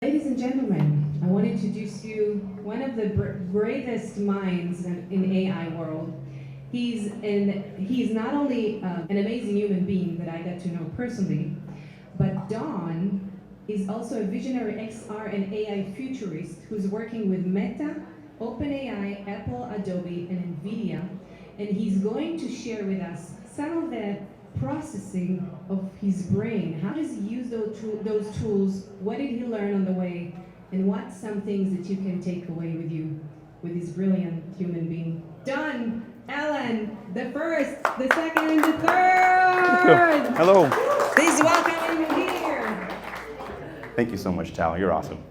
Ladies and gentlemen, I want to introduce you one of the greatest minds in AI world. He's not only an amazing human being that I got to know personally, but Don is also a visionary XR and AI futurist who's working with Meta, OpenAI, Apple, Adobe, and NVIDIA, and he's going to share with us some of the processing of his brain. How does he use those tools? What did he learn on the way? And what's some things that you can take away with you with this brilliant human being? Don Allen, the first, the second, and the third. Hello. Please welcome him here. Thank you so much, Tal. You're awesome.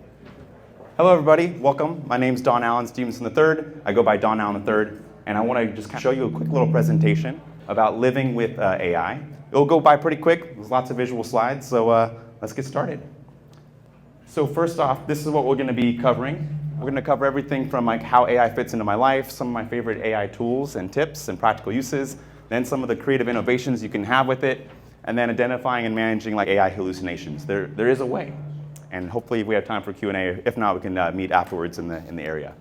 Hello, everybody. Welcome. My name's Don Allen Stevenson III. I go by Don Allen III, and I want to just show you a quick little presentation about living with AI. It'll go by pretty quick. There's lots of visual slides, so let's get started. So first off, this is what we're going to be covering. We're going to cover everything from like how AI fits into my life, some of my favorite AI tools and tips and practical uses, then some of the creative innovations you can have with it, and then identifying and managing like AI hallucinations. There is a way, and hopefully we have time for Q&A. If not, we can meet afterwards in the area.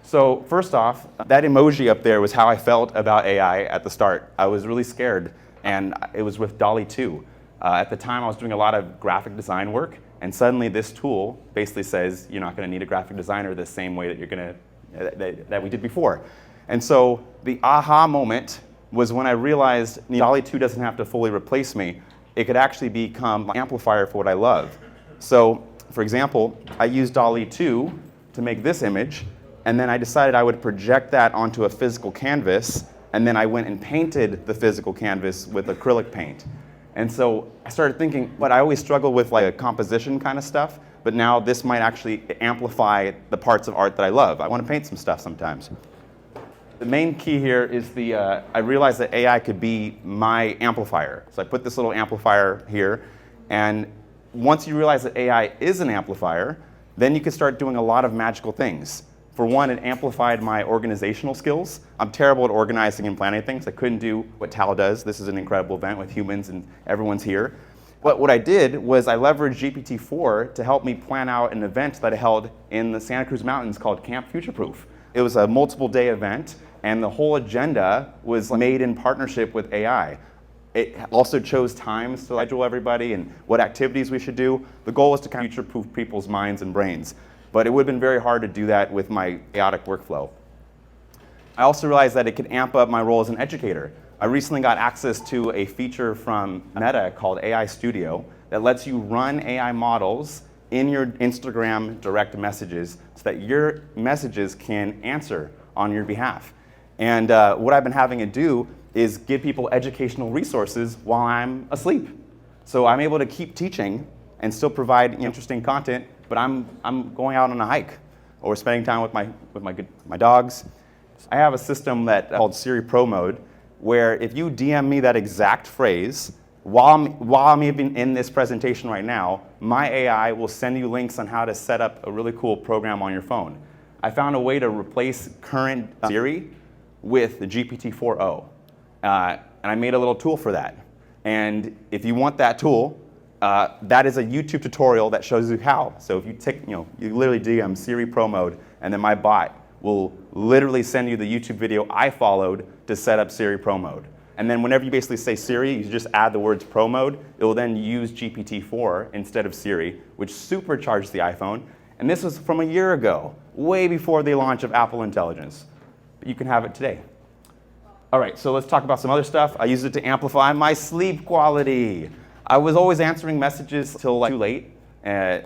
So first off, that emoji up there was how I felt about AI at the start. I was really scared, and it was with DALL-E 2. At the time, I was doing a lot of graphic design work, and suddenly this tool basically says you're not going to need a graphic designer the same way that you're going to that we did before. And so the aha moment was when I realized DALL-E 2 doesn't have to fully replace me. It could actually become an amplifier for what I love. So, for example, I used DALL-E 2 to make this image. And then I decided I would project that onto a physical canvas, and then I went and painted the physical canvas with acrylic paint. And so I started thinking, but I always struggle with like a composition kind of stuff, but now this might actually amplify the parts of art that I love. I want to paint some stuff sometimes. The main key here is I realized that AI could be my amplifier. So I put this little amplifier here, and once you realize that AI is an amplifier, then you can start doing a lot of magical things. For one, it amplified my organizational skills. I'm terrible at organizing and planning things. I couldn't do what Tal does. This is an incredible event with humans and everyone's here. But what I did was I leveraged GPT-4 to help me plan out an event that I held in the Santa Cruz Mountains called Camp Future Proof. It was a multiple day event, and the whole agenda was made in partnership with AI. It also chose times to schedule everybody and what activities we should do. The goal was to kind of future-proof people's minds and brains. But it would have been very hard to do that with my chaotic workflow. I also realized that it could amp up my role as an educator. I recently got access to a feature from Meta called AI Studio that lets you run AI models in your Instagram direct messages so that your messages can answer on your behalf. And what I've been having it do is give people educational resources while I'm asleep. So I'm able to keep teaching and still provide interesting content, but I'm going out on a hike or spending time with my dogs. I have a system called Siri Pro Mode, where if you DM me that exact phrase while I'm even in this presentation right now, my AI will send you links on how to set up a really cool program on your phone. I found a way to replace current Siri with the GPT-4o, and I made a little tool for that. And if you want that tool, that is a YouTube tutorial that shows you how. So if you you literally DM Siri Pro Mode, and then my bot will literally send you the YouTube video I followed to set up Siri Pro Mode. And then whenever you basically say Siri, you just add the words Pro Mode. It will then use GPT-4 instead of Siri, which supercharged the iPhone. And this was from a year ago, way before the launch of Apple Intelligence. But you can have it today. All right, so let's talk about some other stuff. I use it to amplify my sleep quality. I was always answering messages till too late,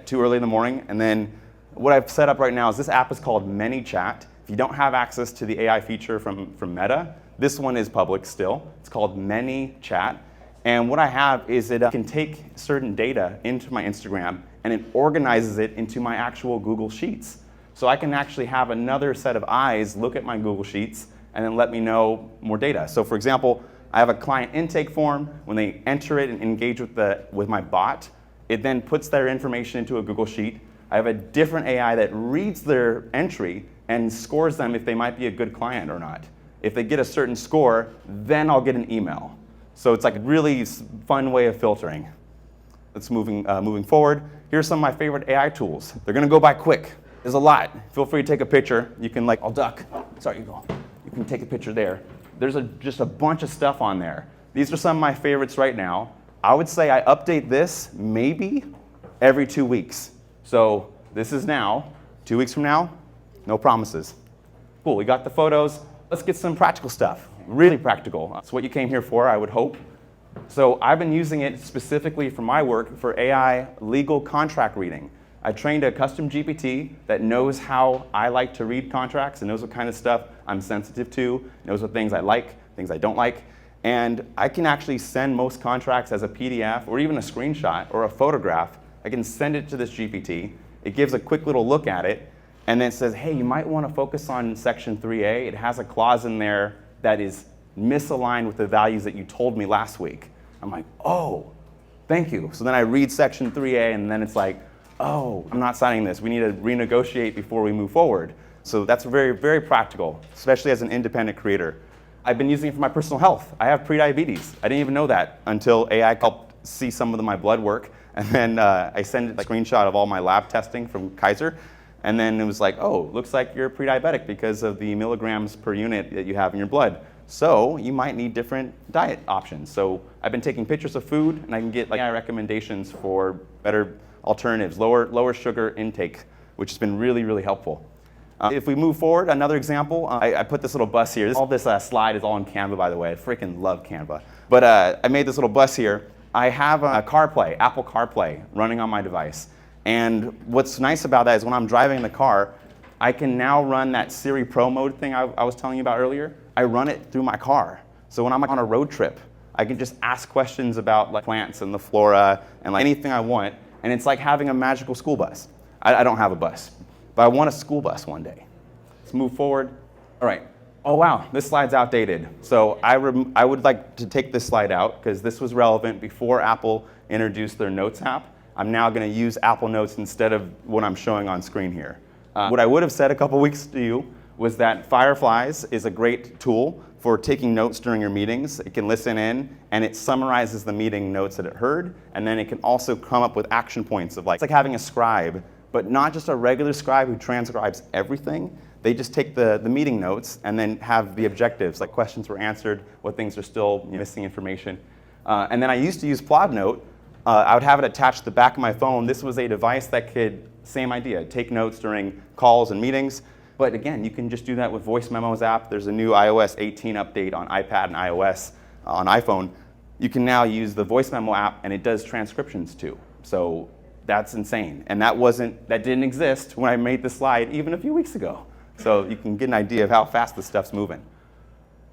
too early in the morning. And then what I've set up right now is this app is called ManyChat. If you don't have access to the AI feature from Meta, this one is public still. It's called ManyChat. And what I have is it can take certain data into my Instagram, and it organizes it into my actual Google Sheets. So I can actually have another set of eyes look at my Google Sheets and then let me know more data. So for example, I have a client intake form. When they enter it and engage with my bot, it then puts their information into a Google Sheet. I have a different AI that reads their entry and scores them if they might be a good client or not. If they get a certain score, then I'll get an email. So it's like a really fun way of filtering. Let's moving forward. Here's some of my favorite AI tools. They're gonna go by quick. There's a lot. Feel free to take a picture. You can I'll duck. Sorry, you go. You can take a picture there. There's just a bunch of stuff on there. These are some of my favorites right now. I would say I update this maybe every 2 weeks. So this is now. 2 weeks from now, no promises. Cool, we got the photos. Let's get some practical stuff. Really practical. That's what you came here for, I would hope. So I've been using it specifically for my work for AI legal contract reading. I trained a custom GPT that knows how I like to read contracts and knows what kind of stuff I'm sensitive to, knows what things I like, things I don't like. And I can actually send most contracts as a PDF or even a screenshot or a photograph. I can send it to this GPT. It gives a quick little look at it and then says, hey, you might want to focus on section 3A. It has a clause in there that is misaligned with the values that you told me last week. I'm like, oh, thank you. So then I read section 3A and then it's like, oh, I'm not signing this. We need to renegotiate before we move forward. So that's very, very practical, especially as an independent creator. I've been using it for my personal health. I have prediabetes. I didn't even know that until AI helped see some of my blood work. And then I sent a screenshot of all my lab testing from Kaiser. And then it was like, oh, looks like you're pre-diabetic because of the milligrams per unit that you have in your blood. So you might need different diet options. So I've been taking pictures of food, and I can get AI recommendations for better alternatives, lower sugar intake, which has been really, really helpful. If we move forward, another example, I put this little bus here. All this slide is all in Canva, by the way. I freaking love Canva. But I made this little bus here. I have a CarPlay, Apple CarPlay, running on my device. And what's nice about that is when I'm driving in the car, I can now run that Siri Pro mode thing I was telling you about earlier. I run it through my car. So when I'm on a road trip, I can just ask questions about plants and the flora and anything I want. And it's like having a magical school bus. I don't have a bus, but I want a school bus one day. Let's move forward. All right. Oh, wow, this slide's outdated. So I would like to take this slide out because this was relevant before Apple introduced their Notes app. I'm now going to use Apple Notes instead of what I'm showing on screen here. What I would have said a couple weeks to you was that Fireflies is a great tool for taking notes during your meetings. It can listen in, and it summarizes the meeting notes that it heard, and then it can also come up with action points of it's like having a scribe, but not just a regular scribe who transcribes everything. They just take the meeting notes and then have the objectives, like questions were answered, what things are still missing information. And then I used to use PlodNote. I would have it attached to the back of my phone. This was a device that could, same idea, take notes during calls and meetings. But again, you can just do that with Voice Memos app. There's a new iOS 18 update on iPad and iOS on iPhone. You can now use the Voice Memo app, and it does transcriptions too. So that's insane. And that didn't exist when I made this slide even a few weeks ago. So you can get an idea of how fast this stuff's moving.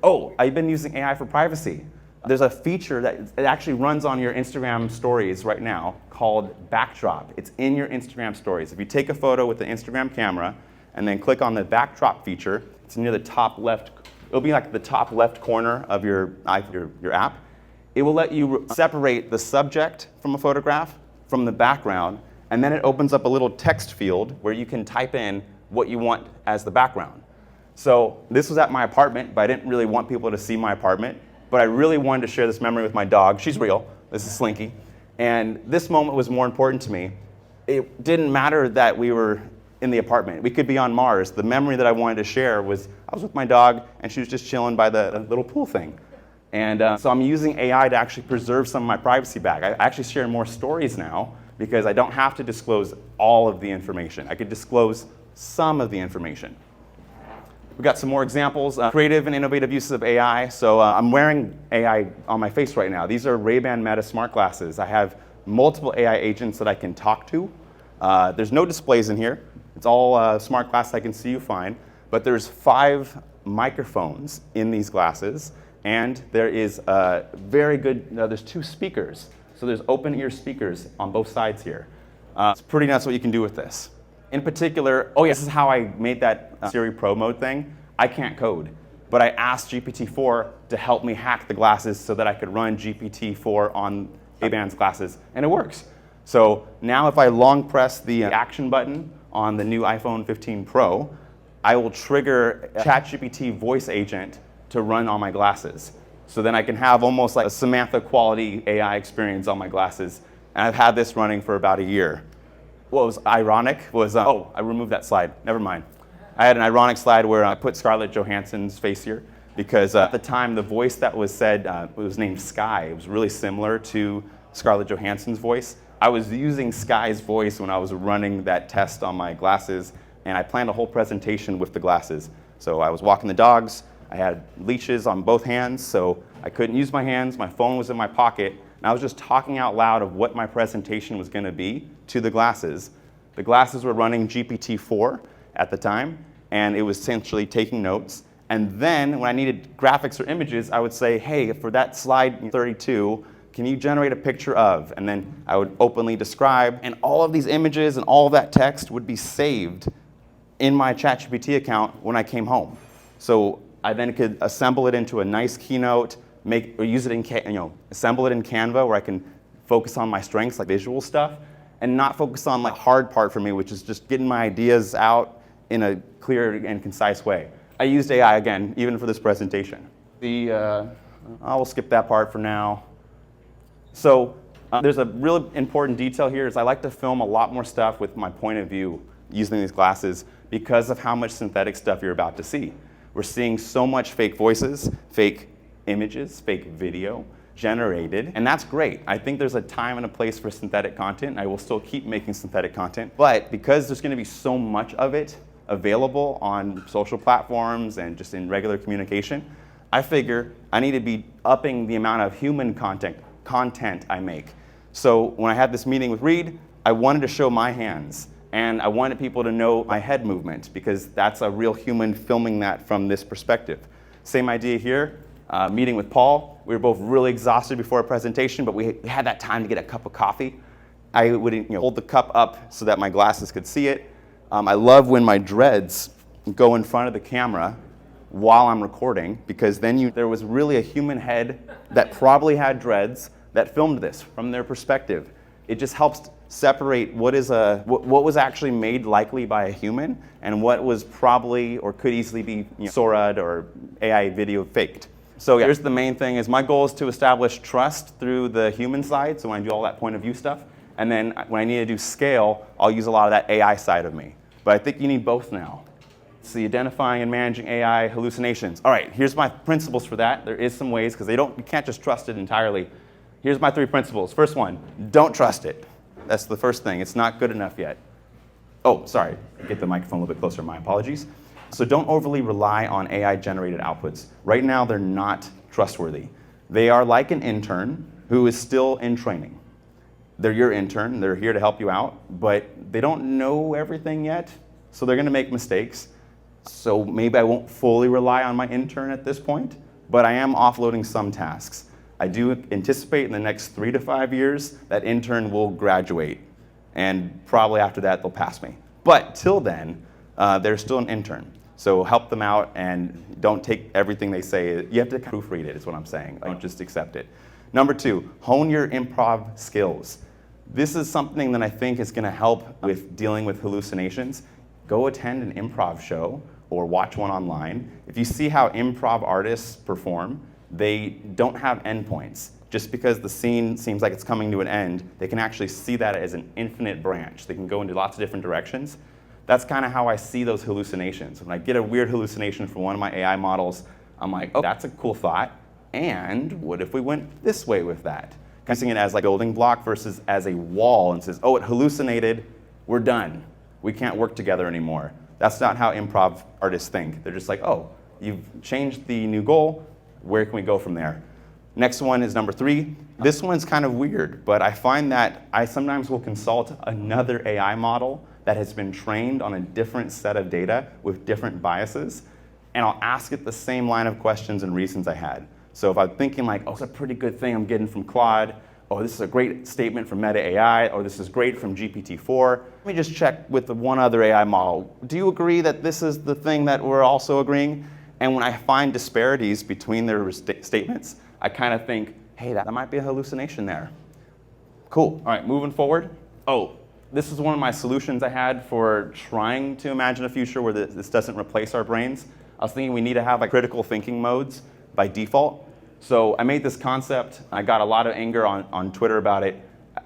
Oh, I've been using AI for privacy. There's a feature that it actually runs on your Instagram stories right now called Backdrop. It's in your Instagram stories. If you take a photo with the Instagram camera and then click on the Backdrop feature, it's near the top left. It'll be like the top left corner of your app. It will let you separate the subject from a photograph from the background, and then it opens up a little text field where you can type in what you want as the background. So this was at my apartment, but I didn't really want people to see my apartment. But I really wanted to share this memory with my dog. She's real. This is Slinky. And this moment was more important to me. It didn't matter that we were in the apartment. We could be on Mars. The memory that I wanted to share was I was with my dog, and she was just chilling by the little pool thing. And so I'm using AI to actually preserve some of my privacy back. I actually share more stories now because I don't have to disclose all of the information. I could disclose some of the information. We've got some more examples, creative and innovative uses of AI. So I'm wearing AI on my face right now. These are Rayband Meta smart glasses. I have multiple AI agents that I can talk to. There's no displays in here. It's all smart glasses. I can see you fine. But there's 5 microphones in these glasses. And there is very good, there's 2 speakers. So there's open ear speakers on both sides here. It's pretty nuts what you can do with this. In particular, oh yes, this is how I made that Siri Pro mode thing. I can't code, but I asked GPT-4 to help me hack the glasses so that I could run GPT-4 on Rayband's glasses, and it works. So now if I long press the action button on the new iPhone 15 Pro, I will trigger a ChatGPT voice agent to run on my glasses. So then I can have almost like a Samantha quality AI experience on my glasses And I've had this running for about a year. What was ironic was, oh, I removed that slide. Never mind. I had an ironic slide where I put Scarlett Johansson's face here because at the time the voice that was said was named Sky. It was really similar to Scarlett Johansson's voice. I was using Sky's voice when I was running that test on my glasses, and I planned a whole presentation with the glasses. So I was walking the dogs. I had leashes on both hands, so I couldn't use my hands. My phone was in my pocket, and I was just talking out loud of what my presentation was going to be to the glasses. The glasses were running GPT-4 at the time, and it was essentially taking notes. And then when I needed graphics or images, I would say, hey, for that slide 32, can you generate a picture of? And then I would openly describe, and all of these images and all of that text would be saved in my ChatGPT account when I came home. So I then could assemble it into a nice keynote, use it in, assemble it in Canva where I can focus on my strengths, like visual stuff, and not focus on the hard part for me, which is just getting my ideas out in a clear and concise way. I used AI again, even for this presentation. I will skip that part for now. So there's a really important detail here is I like to film a lot more stuff with my point of view using these glasses because of how much synthetic stuff you're about to see. We're seeing so much fake voices, fake images, fake video generated, and that's great. I think there's a time and a place for synthetic content. I will still keep making synthetic content, but because there's going to be so much of it available on social platforms and just in regular communication, I figure I need to be upping the amount of human content I make. So when I had this meeting with Reed, I wanted to show my hands, and I wanted people to know my head movement because that's a real human filming that from this perspective. Same idea here, meeting with Paul. We were both really exhausted before a presentation, but we had that time to get a cup of coffee. I would hold the cup up so that my glasses could see it. I love when my dreads go in front of the camera while I'm recording because then there was really a human head that probably had dreads that filmed this from their perspective. It just helps separate what was actually made likely by a human and what was probably or could easily be Sora'd or AI video faked. So here's the main thing is my goal is to establish trust through the human side, so when I do all that point of view stuff, and then when I need to do scale, I'll use a lot of that AI side of me. But I think you need both now. See, identifying and managing AI hallucinations. All right, here's my principles for that. There is some ways, because you can't just trust it entirely. Here's my 3 principles. First one, don't trust it. That's the first thing. It's not good enough yet. Oh, sorry. Get the microphone a little bit closer. My apologies. So don't overly rely on AI-generated outputs. Right now, they're not trustworthy. They are like an intern who is still in training. They're your intern. They're here to help you out, but they don't know everything yet, so they're going to make mistakes. So maybe I won't fully rely on my intern at this point, but I am offloading some tasks. I do anticipate in the next 3 to 5 years that intern will graduate, and probably after that they'll pass me. But till then, they're still an intern. So help them out and don't take everything they say. You have to proofread it, is what I'm saying. Don't just accept it. Number 2, hone your improv skills. This is something that I think is going to help with dealing with hallucinations. Go attend an improv show or watch one online. If you see how improv artists perform, they don't have endpoints. Just because the scene seems like it's coming to an end, they can actually see that as an infinite branch. They can go into lots of different directions. That's kind of how I see those hallucinations. When I get a weird hallucination from one of my AI models, I'm like, oh, that's a cool thought. And what if we went this way with that? Using it as like a building block versus as a wall and says, oh, it hallucinated, we're done. We can't work together anymore. That's not how improv artists think. They're just like, oh, you've changed the new goal, where can we go from there? Next one is number 3. This one's kind of weird, but I find that I sometimes will consult another AI model that has been trained on a different set of data with different biases, and I'll ask it the same line of questions and reasons I had. So if I'm thinking like, oh, it's a pretty good thing I'm getting from Claude, oh, this is a great statement from Meta AI, or this is great from GPT-4, let me just check with the one other AI model. Do you agree that this is the thing that we're also agreeing? And when I find disparities between their statements, I kind of think, hey, that might be a hallucination there. Cool. All right, moving forward. Oh, this is one of my solutions I had for trying to imagine a future where this doesn't replace our brains. I was thinking we need to have like critical thinking modes by default. So I made this concept. I got a lot of anger on Twitter about it.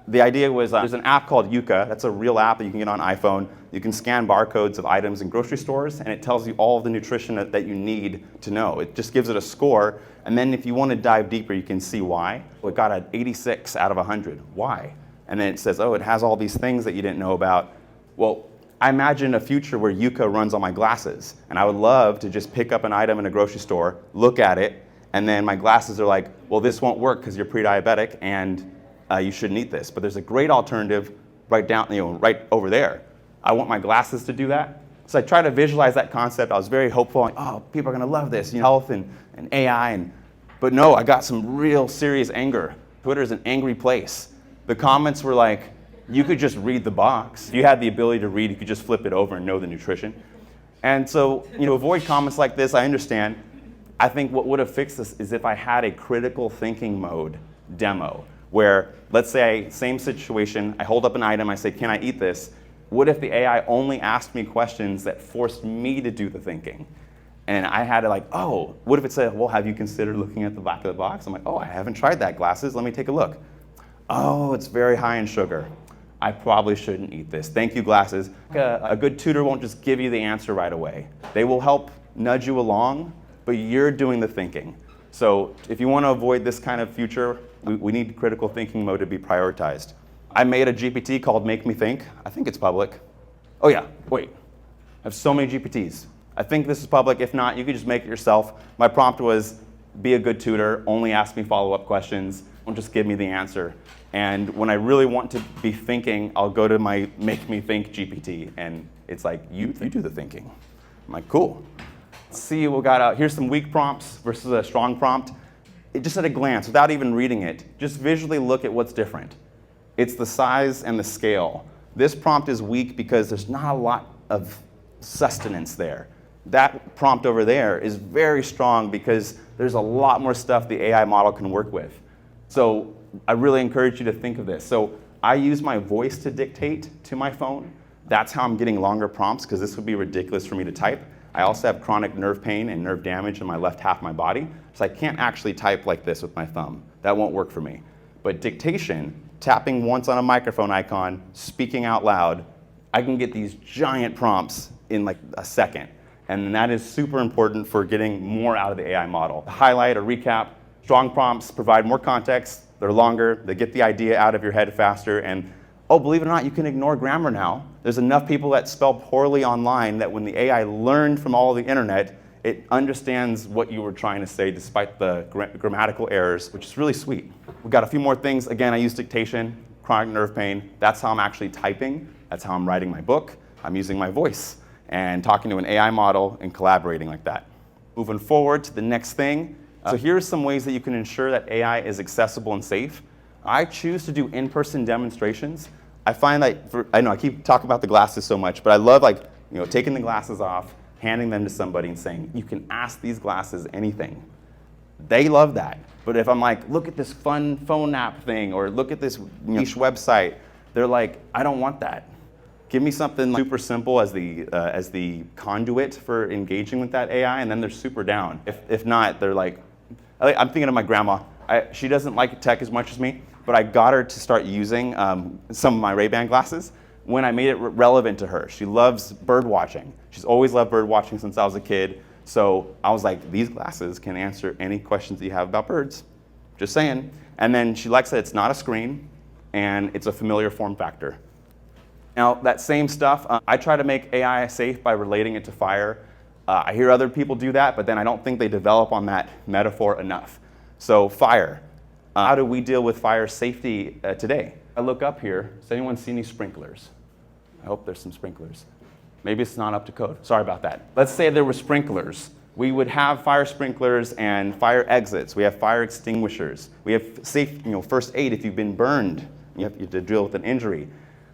The idea was there's an app called Yuka. That's a real app that you can get on iPhone. You can scan barcodes of items in grocery stores, and it tells you all of the nutrition that you need to know. It just gives it a score, and then if you want to dive deeper, you can see why. Well, it got an 86 out of 100. Why? And then it says, oh, it has all these things that you didn't know about. Well, I imagine a future where Yuka runs on my glasses, and I would love to just pick up an item in a grocery store, look at it, and then my glasses are like, well, this won't work because you're pre-diabetic, and you shouldn't eat this. But there's a great alternative right over there. I want my glasses to do that. So I try to visualize that concept. I was very hopeful, like, oh, people are going to love this, health and AI. But no, I got some real serious anger. Twitter is an angry place. The comments were like, you could just read the box. If you had the ability to read, you could just flip it over and know the nutrition. And so, avoid comments like this, I understand. I think what would have fixed this is if I had a critical thinking mode demo, where, let's say, same situation, I hold up an item, I say, can I eat this? What if the AI only asked me questions that forced me to do the thinking? And I had to oh, what if it said, well, have you considered looking at the back of the box? I'm like, oh, I haven't tried that, glasses, let me take a look. Oh, it's very high in sugar. I probably shouldn't eat this. Thank you, glasses. A good tutor won't just give you the answer right away. They will help nudge you along, but you're doing the thinking. So if you want to avoid this kind of future, we need critical thinking mode to be prioritized. I made a GPT called Make Me Think. I think it's public. Oh yeah, wait. I have so many GPTs. I think this is public. If not, you could just make it yourself. My prompt was, be a good tutor, only ask me follow-up questions, don't just give me the answer. And when I really want to be thinking, I'll go to my Make Me Think GPT, and it's like, you do the thinking. I'm like, cool. Let's see what we got out. Here's some weak prompts versus a strong prompt. It just at a glance, without even reading it, just visually look at what's different. It's the size and the scale. This prompt is weak because there's not a lot of sustenance there. That prompt over there is very strong because there's a lot more stuff the AI model can work with. So I really encourage you to think of this. So I use my voice to dictate to my phone. That's how I'm getting longer prompts, because this would be ridiculous for me to type. I also have chronic nerve pain and nerve damage in my left half of my body, so I can't actually type like this with my thumb. That won't work for me. But dictation, tapping once on a microphone icon, speaking out loud, I can get these giant prompts in like a second. And that is super important for getting more out of the AI model. To highlight or recap, strong prompts provide more context, they're longer, they get the idea out of your head faster, and oh, believe it or not, you can ignore grammar now. There's enough people that spell poorly online that when the AI learned from all the internet, it understands what you were trying to say despite the grammatical errors, which is really sweet. We've got a few more things. Again, I use dictation, chronic nerve pain. That's how I'm actually typing. That's how I'm writing my book. I'm using my voice and talking to an AI model and collaborating like that. Moving forward to the next thing. So here are some ways that you can ensure that AI is accessible and safe. I choose to do in-person demonstrations. I find that, I know I keep talking about the glasses so much, but I love taking the glasses off, handing them to somebody and saying, you can ask these glasses anything. They love that. But if I'm like, look at this fun phone app thing, or look at this niche website, they're like, I don't want that. Give me something super simple as the conduit for engaging with that AI, and then they're super down. If not, they're like, I'm thinking of my grandma. She doesn't like tech as much as me, but I got her to start using some of my Rayband glasses when I made it relevant to her. She loves bird watching. She's always loved bird watching since I was a kid. So I was like, these glasses can answer any questions that you have about birds. Just saying. And then she likes that it's not a screen, and it's a familiar form factor. Now, that same stuff, I try to make AI safe by relating it to fire. I hear other people do that, but then I don't think they develop on that metaphor enough. So fire. How do we deal with fire safety today? I look up here. Does anyone see any sprinklers? I hope there's some sprinklers. Maybe it's not up to code. Sorry about that. Let's say there were sprinklers. We would have fire sprinklers and fire exits. We have fire extinguishers. We have safe, first aid if you've been burned. You have to deal with an injury.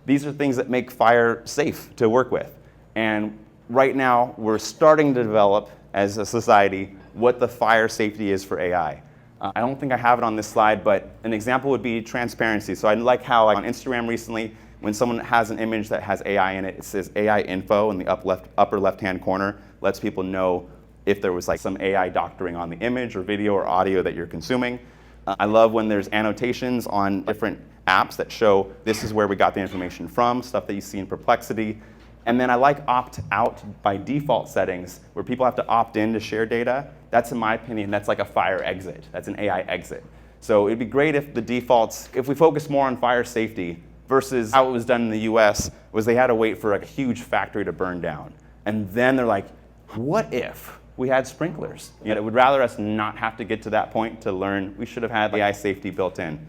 These are things that make fire safe to work with. And right now, we're starting to develop, as a society, what the fire safety is for AI. I don't think I have it on this slide, but an example would be transparency. So I like how on Instagram recently, when someone has an image that has AI in it, it says AI info in the upper left-hand corner, lets people know if there was some AI doctoring on the image or video or audio that you're consuming. I love when there's annotations on different apps that show this is where we got the information from, stuff that you see in Perplexity. And then I like opt-out by default settings, where people have to opt in to share data. That's, in my opinion, that's like a fire exit. That's an AI exit. So it'd be great if the defaults, if we focus more on fire safety versus how it was done in the US, was they had to wait for a huge factory to burn down. And then they're like, what if we had sprinklers? Yet I would rather us not have to get to that point to learn. We should have had AI safety built in.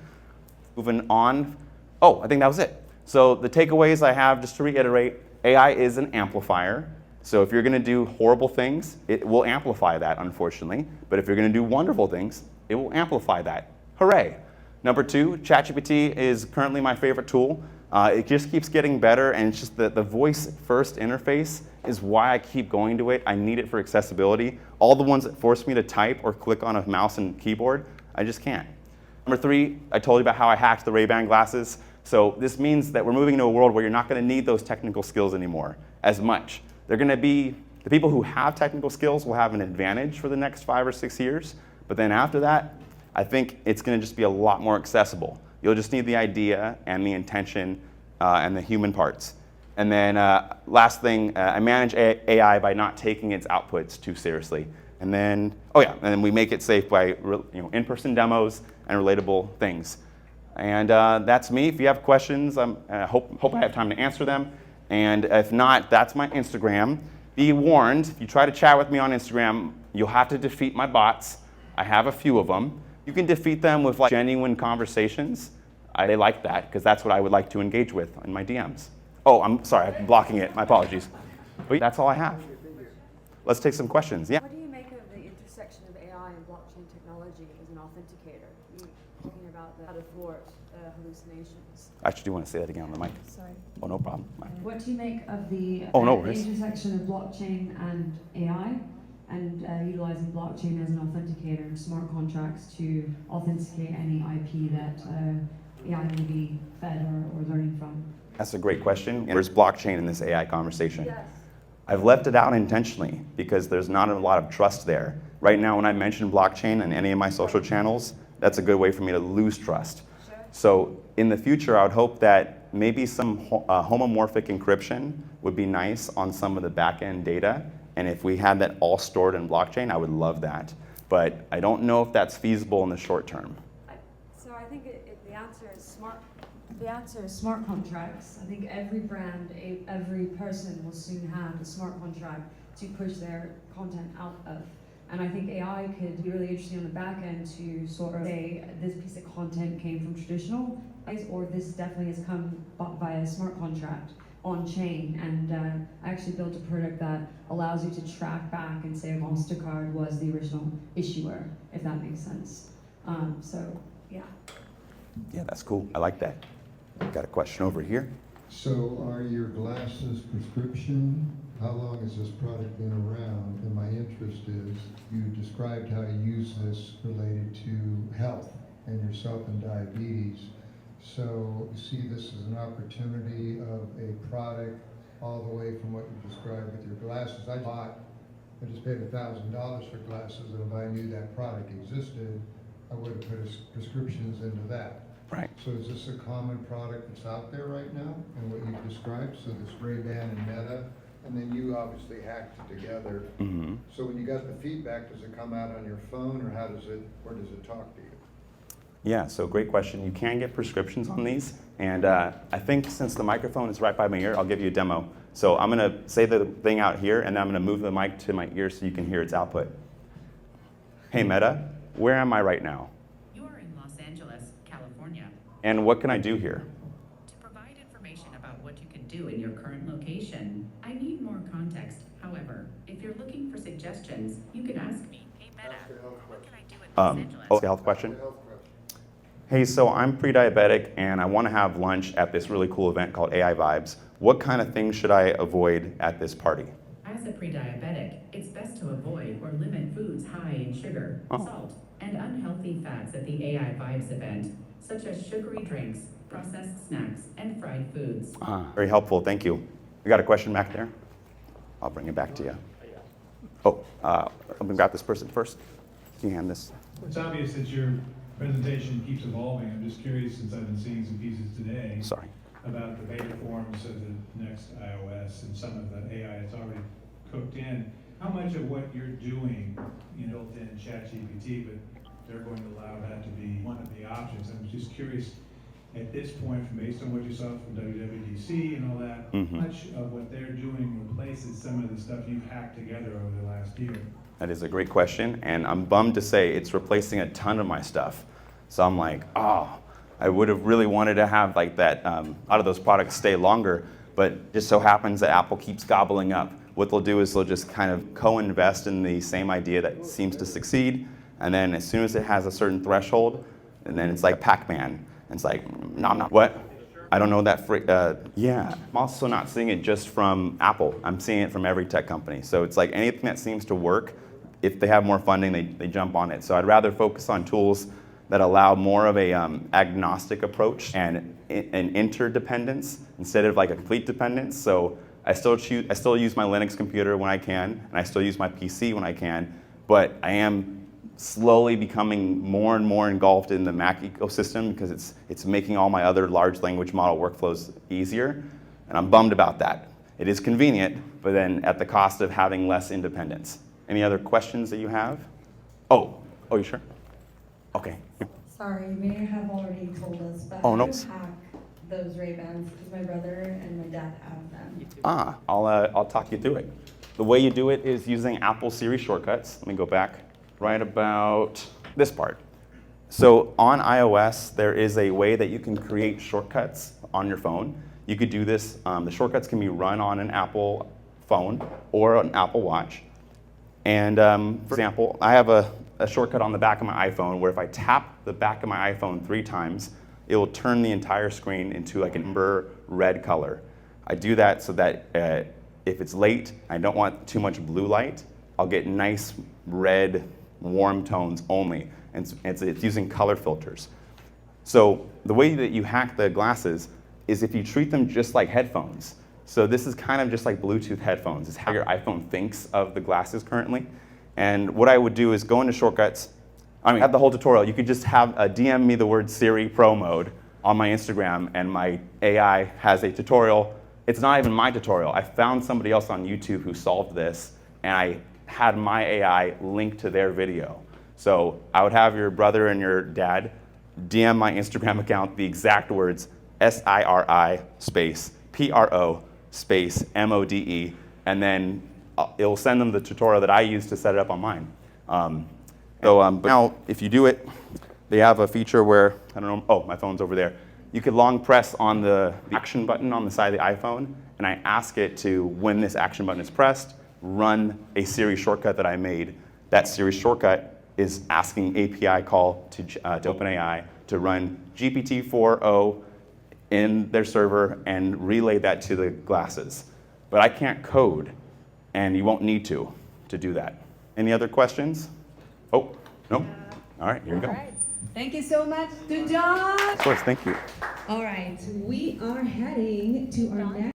Moving on. Oh, I think that was it. So the takeaways I have, just to reiterate, AI is an amplifier. So if you're going to do horrible things, it will amplify that, unfortunately. But if you're going to do wonderful things, it will amplify that. Hooray. Number 2, ChatGPT is currently my favorite tool. It just keeps getting better, and it's just the voice-first interface is why I keep going to it. I need it for accessibility. All the ones that force me to type or click on a mouse and keyboard, I just can't. Number 3, I told you about how I hacked the Rayband glasses. So this means that we're moving into a world where you're not going to need those technical skills anymore as much. They're going to be, the people who have technical skills will have an advantage for the next 5 or 6 years. But then after that, I think it's going to just be a lot more accessible. You'll just need the idea and the intention and the human parts. And then last thing, I manage AI by not taking its outputs too seriously. And then, and then we make it safe by in-person demos and relatable things. And that's me. If you have questions, I hope I have time to answer them. And if not, that's my Instagram. Be warned, if you try to chat with me on Instagram, you'll have to defeat my bots. I have a few of them. You can defeat them with genuine conversations. They like that, because that's what I would like to engage with in my DMs. Oh, I'm sorry, I'm blocking it. My apologies. But that's all I have. Let's take some questions. Yeah. What do you make of the intersection of AI and blockchain technology as an authenticator? You're talking about how to thwart hallucinations. I actually do want to say that again on the mic. Sorry. Oh, no problem. What do you make of the intersection of blockchain and AI, and utilizing blockchain as an authenticator, smart contracts to authenticate any IP that AI may be fed or learning from? That's a great question. There's blockchain in this AI conversation. Yes. I've left it out intentionally because there's not a lot of trust there. Right now, when I mention blockchain in any of my social channels, that's a good way for me to lose trust. Sure. So in the future, I would hope that maybe some homomorphic encryption would be nice on some of the back-end data. And if we had that all stored in blockchain, I would love that. But I don't know if that's feasible in the short term. So I think the answer is smart. The answer is smart contracts. I think every brand, every person will soon have a smart contract to push their content out of. And I think AI could be really interesting on the back end to sort of say this piece of content came from traditional, or this definitely has come via a smart contract on chain. And I actually built a product that allows you to track back and say MasterCard was the original issuer, if that makes sense. So, yeah. Yeah, that's cool. I like that. Got a question over here. So are your glasses prescription? How long has this product been around? And my interest is, you described how you use this related to health and yourself and diabetes. So you see this as an opportunity of a product all the way from what you described with your glasses. I just paid $1,000 for glasses, and if I knew that product existed, I would have put prescriptions into that. Right. So is this a common product that's out there right now, and what you've described? So this Rayband and Meta, and then you obviously hacked it together. Mm-hmm. So when you got the feedback, does it come out on your phone, or does it talk to you? Yeah, so great question. You can get prescriptions on these, and I think since the microphone is right by my ear, I'll give you a demo. So I'm going to say the thing out here, and then I'm going to move the mic to my ear so you can hear its output. Hey Meta, where am I right now? You're in Los Angeles, California. And what can I do here? To provide information about what you can do in your current location, I need more context. However, if you're looking for suggestions, you can ask me, hey Meta, what can I do in Los Angeles? Oh, health question? Hey, so I'm pre-diabetic and I want to have lunch at this really cool event called AI Vibes. What kind of things should I avoid at this party? As a pre-diabetic, it's best to avoid or limit foods high in sugar, salt, and unhealthy fats at the AI Vibes event, such as sugary drinks, processed snacks, and fried foods. Very helpful, thank you. We got a question back there? I'll bring it back to you. Oh, I'm gonna grab this person first. Can you hand this? It's obvious that you're presentation keeps evolving. I'm just curious, since I've been seeing some pieces today Sorry. about the beta forms of the next iOS and some of the AI that's already cooked in. How much of what you're doing, built in ChatGPT, but they're going to allow that to be one of the options? I'm just curious, at this point, based on what you saw from WWDC and all that, Mm-hmm. how much of what they're doing replaces some of the stuff you've hacked together over the last year? That is a great question, and I'm bummed to say it's replacing a ton of my stuff. So I'm like, oh, I would have really wanted to have like that, a lot of those products stay longer, but it just so happens that Apple keeps gobbling up. What they'll do is they'll just kind of co-invest in the same idea that seems to succeed, and then as soon as it has a certain threshold, and then it's like Pac-Man, and it's like, no, I'm not, what? I don't know that, yeah. I'm also not seeing it just from Apple. I'm seeing it from every tech company. So it's like anything that seems to work, if they have more funding, they jump on it. So I'd rather focus on tools that allow more of a agnostic approach and an interdependence instead of like a complete dependence. So I still use my Linux computer when I can, and I still use my PC when I can, but I am slowly becoming more and more engulfed in the Mac ecosystem because it's making all my other large language model workflows easier, and I'm bummed about that. It is convenient, but then at the cost of having less independence. Any other questions that you have? Oh, you sure? Okay. Sorry, you may have already told us, but Oh, how no. to hack those Ray-Bans, because my brother and my dad have them. I'll talk you through it. The way you do it is using Apple Siri shortcuts. Let me go back right about this part. So on iOS, there is a way that you can create shortcuts on your phone. You could do this, the shortcuts can be run on an Apple phone or an Apple Watch. And for example, I have a shortcut on the back of my iPhone where if I tap the back of my iPhone 3 times, it will turn the entire screen into like an amber red color. I do that so that if it's late, I don't want too much blue light, I'll get nice red, warm tones only. And it's using color filters. So the way that you hack the glasses is if you treat them just like headphones. So this is kind of just like Bluetooth headphones. It's how your iPhone thinks of the glasses currently. And what I would do is go into shortcuts. I mean, have the whole tutorial. You could just have DM me the word Siri Pro Mode on my Instagram, and my AI has a tutorial. It's not even my tutorial. I found somebody else on YouTube who solved this, and I had my AI link to their video. So I would have your brother and your dad DM my Instagram account the exact words SIRI space PRO space MODE, and then it will send them the tutorial that I use to set it up on mine. But now, if you do it, they have a feature where, I don't know, oh, my phone's over there. You could long press on the action button on the side of the iPhone, and I ask it to, when this action button is pressed, run a Siri shortcut that I made. That Siri shortcut is asking API call to OpenAI to run GPT-4o in their server and relay that to the glasses. But I can't code, and you won't need to do that. Any other questions? Oh, no? All right, here we go. All right. Thank you so much to Don. Of course, thank you. All right, we are heading to our next.